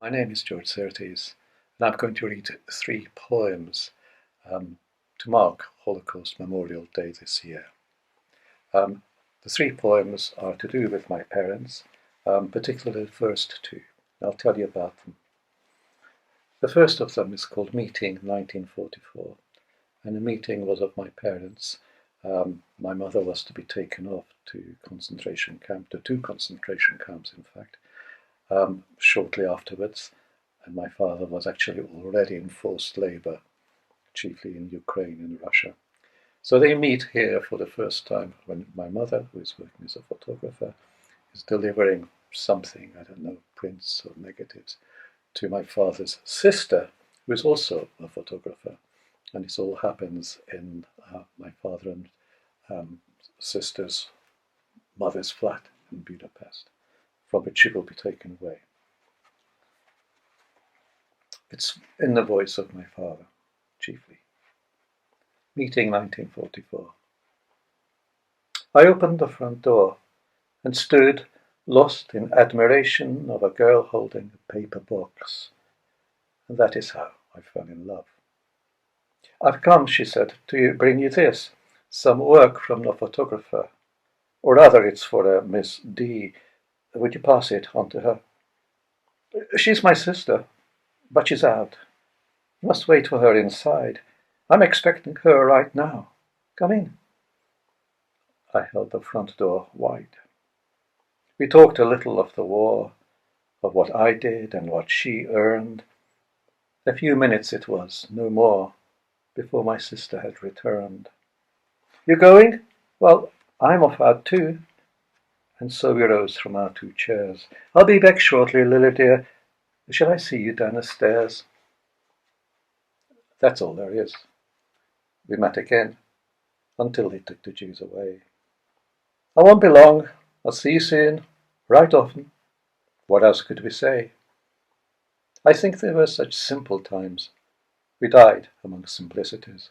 My name is George Szirtes, and I'm going to read three poems to mark Holocaust Memorial Day this year. The three poems are to do with my parents, particularly the first two. I'll tell you about them. The first of them is called Meeting 1944, and the meeting was of my parents. My mother was to be taken off to two concentration camps, in fact, shortly afterwards, and my father was actually already in forced labour, chiefly in Ukraine and Russia. So they meet here for the first time when my mother, who is working as a photographer, is delivering something, I don't know, prints or negatives, to my father's sister, who is also a photographer. And this all happens in my father and sister's mother's flat in Budapest, from which she will be taken away. It's in the voice of my father, chiefly. Meeting 1944. I opened the front door and stood lost in admiration of a girl holding a paper box. And that is how I fell in love. I've come, she said, to bring you this, some work from the photographer. Or rather, it's for Miss D. Would you pass it on to her? She's my sister, but she's out. You must wait for her inside. I'm expecting her right now. Come in. I held the front door wide. We talked a little of the war, of what I did and what she earned. A few minutes it was, no more, before my sister had returned. You going? Well, I'm off out too. And so we rose from our two chairs. I'll be back shortly, Lily dear. Shall I see you down the stairs? That's all there is. We met again, until he took the Jews away. I won't be long. I'll see you soon, right often. What else could we say? I think they were such simple times. We died among simplicities.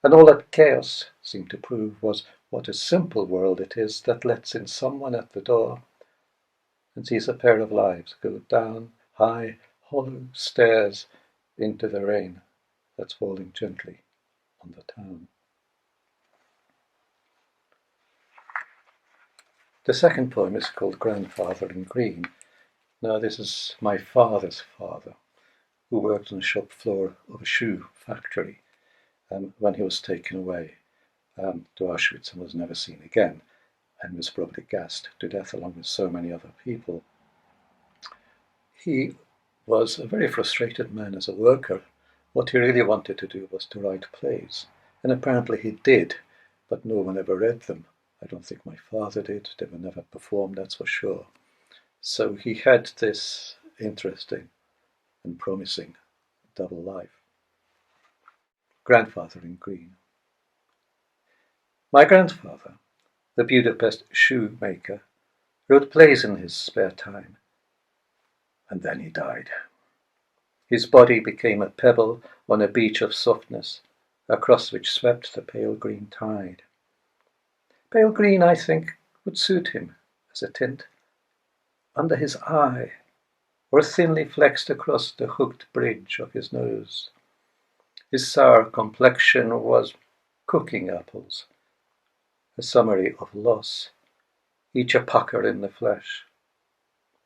And all that chaos seemed to prove was what a simple world it is that lets in someone at the door and sees a pair of lives go down high, hollow stairs into the rain that's falling gently on the town. The second poem is called Grandfather in Green. Now, this is my father's father, who worked on the shop floor of a shoe factory when he was taken away to Auschwitz and was never seen again, and was probably gassed to death along with so many other people. He was a very frustrated man as a worker. What he really wanted to do was to write plays, and apparently he did, but no one ever read them. I don't think my father did. They were never performed, that's for sure. So he had this interesting and promising double life. Grandfather in Green. My grandfather, the Budapest shoemaker, wrote plays in his spare time, and then he died. His body became a pebble on a beach of softness, across which swept the pale green tide. Pale green, I think, would suit him as a tint, under his eye, or thinly flexed across the hooked bridge of his nose. His sour complexion was cooking apples, a summary of loss, each a pucker in the flesh.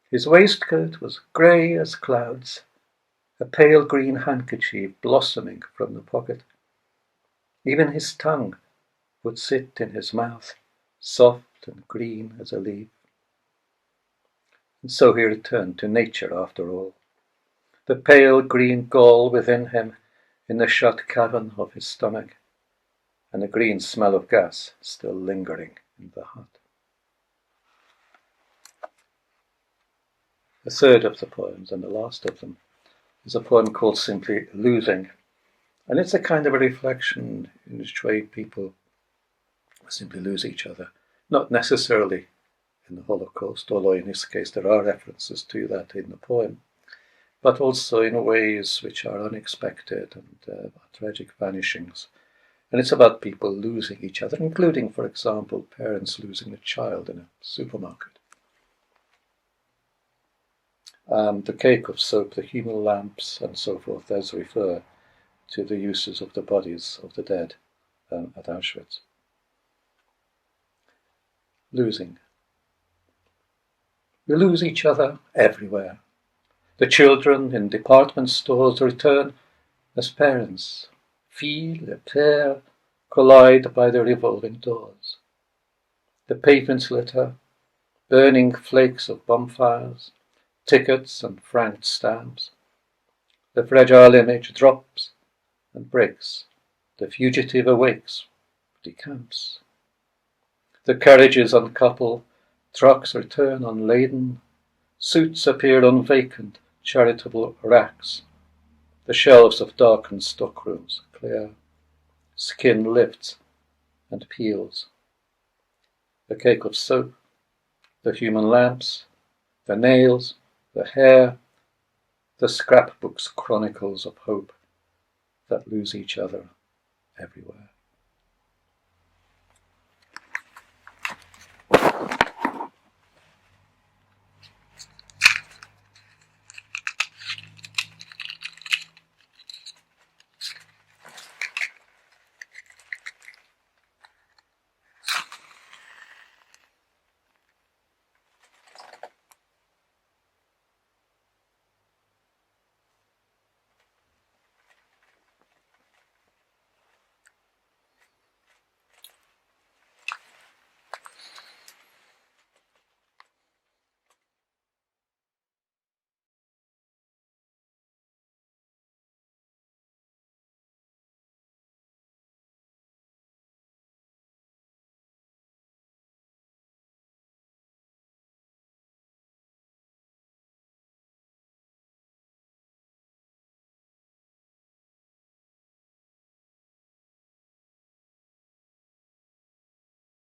His waistcoat was grey as clouds, a pale green handkerchief blossoming from the pocket. Even his tongue would sit in his mouth, soft and green as a leaf. And so he returned to nature after all, the pale green gall within him in the shut cavern of his stomach, and the green smell of gas still lingering in the hut. The third of the poems, and the last of them, is a poem called simply Losing, and it's a kind of a reflection in which way people simply lose each other, not necessarily in the Holocaust, although in this case there are references to that in the poem, but also in ways which are unexpected and tragic vanishings. And it's about people losing each other, including, for example, parents losing a child in a supermarket. The cake of soap, the human lamps, and so forth, those refer to the uses of the bodies of the dead at Auschwitz. Losing. We lose each other everywhere. The children in department stores return as parents. Filles et pères collide by the revolving doors. The pavements litter, burning flakes of bonfires, tickets and franc stamps. The fragile image drops and breaks. The fugitive awakes, decamps. The carriages uncouple, trucks return unladen, suits appear on vacant, charitable racks. The shelves of darkened stockrooms clear. Skin lifts and peels. The cake of soap, the human lamps, the nails, the hair, the scrapbook's chronicles of hope that lose each other everywhere.